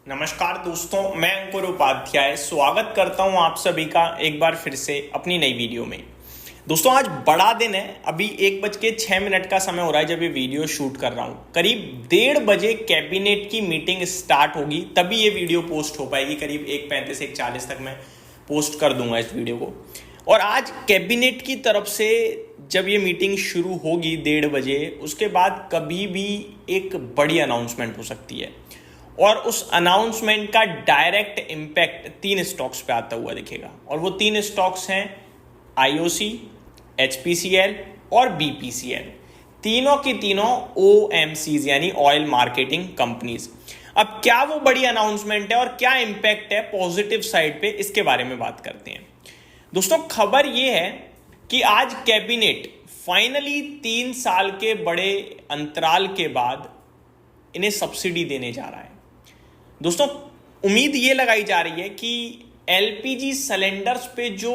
नमस्कार दोस्तों, मैं अंकुर उपाध्याय स्वागत करता हूं आप सभी का एक बार फिर से अपनी नई वीडियो में। दोस्तों आज बड़ा दिन है। अभी 1:06 का समय हो रहा है जब ये वीडियो शूट कर रहा हूं। करीब 1:30 कैबिनेट की मीटिंग स्टार्ट होगी, तभी ये वीडियो पोस्ट हो पाएगी। करीब 1:35 1:40 तक मैं पोस्ट कर दूंगा इस वीडियो को। और आज कैबिनेट की तरफ से जब ये मीटिंग शुरू होगी 1:30 उसके बाद कभी भी एक बड़ी अनाउंसमेंट हो सकती है और उस अनाउंसमेंट का डायरेक्ट इम्पैक्ट 3 स्टॉक्स पे आता हुआ दिखेगा। और वो 3 स्टॉक्स हैं आईओसी, एचपीसीएल और बीपीसीएल। तीनों की तीनों ओएमसीज यानी ऑयल मार्केटिंग कंपनीज। अब क्या वो बड़ी अनाउंसमेंट है और क्या इम्पैक्ट है पॉजिटिव साइड पे, इसके बारे में बात करते हैं। दोस्तों खबर ये है कि आज कैबिनेट फाइनली 3 साल के बड़े अंतराल के बाद इन्हें सब्सिडी देने जा रहा है। दोस्तों उम्मीद ये लगाई जा रही है कि एलपीजी सिलेंडर्स पे जो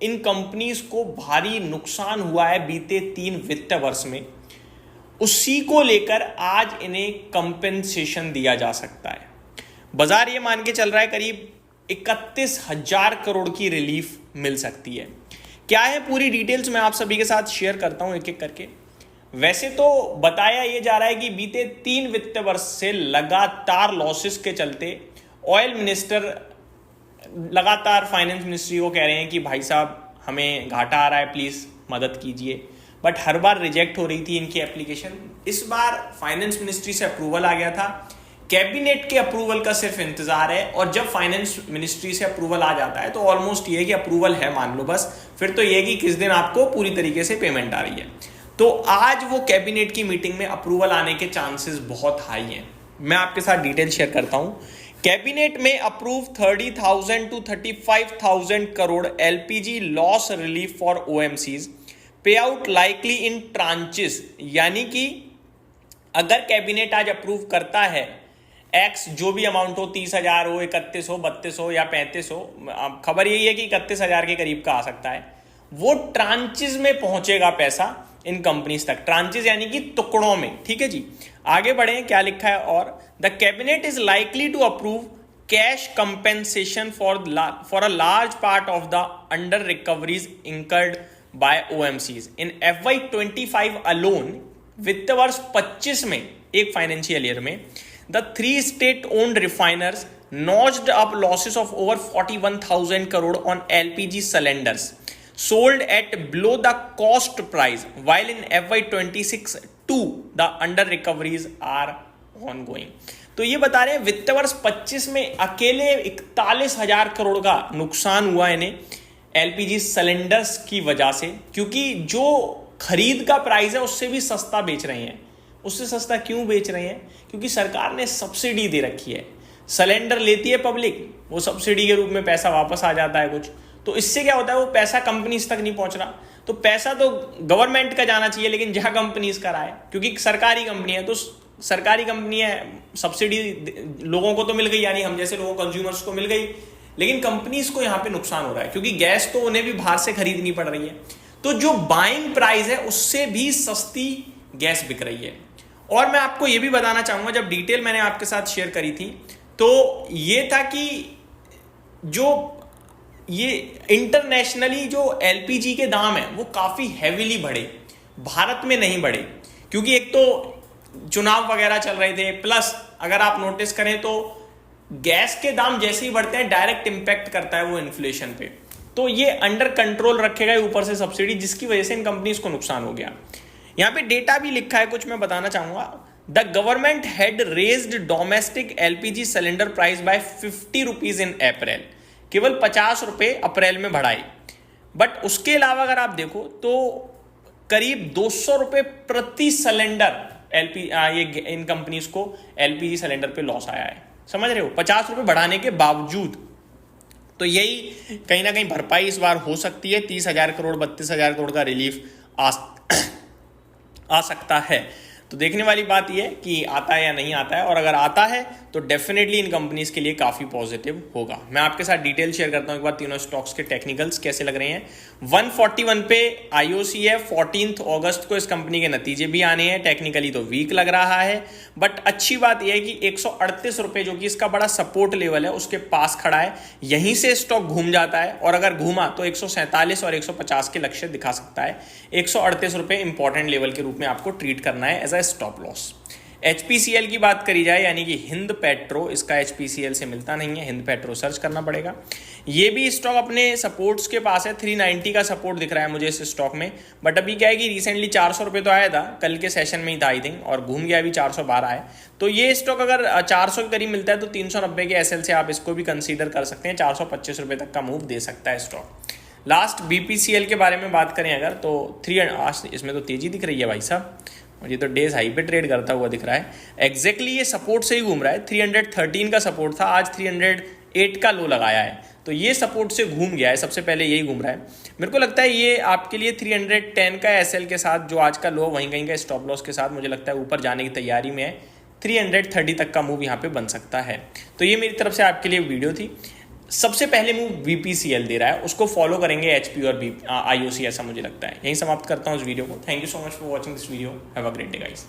इन कंपनीज को भारी नुकसान हुआ है बीते 3 वित्त वर्ष में, उसी को लेकर आज इन्हें कंपेंसेशन दिया जा सकता है। बाजार ये मान के चल रहा है करीब 31,000 करोड़ की रिलीफ मिल सकती है। क्या है पूरी डिटेल्स मैं आप सभी के साथ शेयर करता हूं एक एक करके। वैसे तो बताया यह जा रहा है कि बीते 3 वित्त वर्ष से लगातार लॉसेस के चलते ऑयल मिनिस्टर लगातार फाइनेंस मिनिस्ट्री को कह रहे हैं कि भाई साहब हमें घाटा आ रहा है, प्लीज मदद कीजिए। बट हर बार रिजेक्ट हो रही थी इनकी एप्लीकेशन। इस बार फाइनेंस मिनिस्ट्री से अप्रूवल आ गया था, कैबिनेट के अप्रूवल का सिर्फ इंतजार है। और जब फाइनेंस मिनिस्ट्री से अप्रूवल आ जाता है तो ऑलमोस्ट ये कि अप्रूवल है मान लो, बस फिर तो ये कि किस दिन आपको पूरी तरीके से पेमेंट आ रही है। तो आज वो कैबिनेट की मीटिंग में अप्रूवल आने के चांसेस बहुत हाई हैं। मैं आपके साथ डिटेल शेयर करता हूं। कैबिनेट में approve 30,000 to 35,000 crore LPG loss relief for OMCs, पे आउट लाइकली इन ट्रांचेस। यानी कि अगर कैबिनेट आज अप्रूव करता है एक्स जो भी अमाउंट हो, 30,000 हो, 31 हो, 32 हो या 35 हो, खबर यही है कि 31,000 के करीब का आ सकता है। वो ट्रांचेस में पहुंचेगा पैसा इन कंपनीज तक। ट्रांचेस यानी कि टुकड़ों में। ठीक है जी, आगे बढ़े क्या लिखा है। और the cabinet is likely to approve cash compensation for a large part of the under recoveries incurred by OMCs in FY25 alone. वित्त वर्ष 25 में, एक फाइनेंशियल ईयर में, the 3 state owned refiners notched up losses of over 41,000 crore on LPG cylinders sold at below the cost price, while in FY26 too the under recoveries are ongoing। तो ये बता रहे हैं वित्त वर्ष 25 में अकेले 41,000 करोड़ का नुकसान हुआ इन्हें एलपीजी सिलेंडर्स की वजह से, क्योंकि जो खरीद का प्राइस है उससे भी सस्ता बेच रहे हैं। उससे सस्ता क्यों बेच रहे हैं? क्योंकि सरकार ने सब्सिडी दे रखी है। सिलेंडर लेती है पब्लिक, वो सब्सिडी के रूप में पैसा वापस आ जाता है कुछ। तो इससे क्या होता है, वो पैसा कंपनीज तक नहीं पहुंच रहा। तो पैसा तो गवर्नमेंट का जाना चाहिए, लेकिन जहां कंपनीज का रहा है, क्योंकि सरकारी कंपनी है तो सरकारी कंपनी है, सब्सिडी लोगों को तो मिल गई, यानी हम जैसे लोगों कंज्यूमर्स को मिल गई, लेकिन कंपनीज को यहां पे नुकसान हो रहा है क्योंकि गैस तो उन्हें भी बाहर से खरीदनी पड़ रही है। तो जो बाइंग प्राइस है उससे भी सस्ती गैस बिक रही है। और मैं आपको यह भी बताना चाहूंगा, जब डिटेल मैंने आपके साथ शेयर करी थी तो ये था कि जो ये इंटरनेशनली जो एलपीजी के दाम है वो काफी हैवीली बढ़े, भारत में नहीं बढ़े, क्योंकि एक तो चुनाव वगैरह चल रहे थे, प्लस अगर आप नोटिस करें तो गैस के दाम जैसे ही बढ़ते हैं डायरेक्ट इंपैक्ट करता है वो इन्फ्लेशन पे। तो ये अंडर कंट्रोल रखेगा ऊपर से सब्सिडी, जिसकी वजह से इन कंपनीज को नुकसान हो गया। यहां पे डेटा भी लिखा है कुछ, मैं बताना चाहूंगा। The government had raised domestic LPG cylinder price by 50 rupees in April. केवल 50 रुपए अप्रैल में बढ़ाई। बट उसके अलावा अगर आप देखो तो करीब 200 रुपए प्रति सिलेंडर ये इन कंपनीज को एलपीजी सिलेंडर पे लॉस आया है। समझ रहे हो, 50 रुपए बढ़ाने के बावजूद। तो यही कहीं ना कहीं भरपाई इस बार हो सकती है। 30,000 करोड़ 32,000 करोड़ का रिलीफ आ सकता है। तो देखने वाली बात यह है कि आता है या नहीं आता है, और अगर आता है तो डेफिनेटली इन कंपनीज के लिए काफी पॉजिटिव होगा। मैं आपके साथ डिटेल शेयर करता हूं एक बार तीनों स्टॉक्स के टेक्निकल्स कैसे लग रहे हैं। 141 पे आईओसी है, 14 अगस्त को इस कंपनी के नतीजे भी आने हैं। टेक्निकली तो वीक लग रहा है, बट अच्छी बात यह है कि 138 रुपए जो कि इसका बड़ा सपोर्ट लेवल है उसके पास खड़ा है। यहीं से स्टॉक घूम जाता है और अगर घूमा तो 147 और 150 के लक्ष्य दिखा सकता है। 138 रुपए इंपॉर्टेंट लेवल के रूप में आपको ट्रीट करना है as a stop loss. HPCL की बात करी जाए यानी कि हिंद पेट्रो, इसका HPCL से मिलता नहीं है, हिंद पेट्रो सर्च करना पड़ेगा। ये भी स्टॉक अपने सपोर्ट्स के पास है, 390 का सपोर्ट दिख रहा है मुझे इस स्टॉक में। बट अभी क्या है कि रिसेंटली 400 रुपये तो आया था, कल के सेशन में ही था आई थिंक, और घूम गया अभी 412 है। तो ये स्टॉक अगर 400 के करीब मिलता है तो 390 के SL से आप इसको भी कंसीडर कर सकते हैं। 425 रुपये तक का मूव दे सकता है स्टॉक। लास्ट BPCL के बारे में बात करें अगर तो इसमें तो तेजी दिख रही है भाई साहब, और ये तो डेज हाई पे ट्रेड करता हुआ दिख रहा है। एग्जैक्टली ये सपोर्ट से ही घूम रहा है। 313 का सपोर्ट था, आज 308 का लो लगाया है, तो ये सपोर्ट से घूम गया है, सबसे पहले यही घूम रहा है। मेरे को लगता है ये आपके लिए 310 का SL के साथ जो आज का लो वहीं कहीं का स्टॉप लॉस के साथ मुझे लगता है ऊपर जाने की तैयारी में है। 330 तक का मूव यहाँ पे बन सकता है। तो ये मेरी तरफ से आपके लिए वीडियो थी। सबसे पहले मूव BPCL दे रहा है, उसको फॉलो करेंगे HP और IOC, ऐसा मुझे लगता है। यहीं समाप्त करता हूँ इस वीडियो को। Thank you so much for watching this video. Have a great day guys.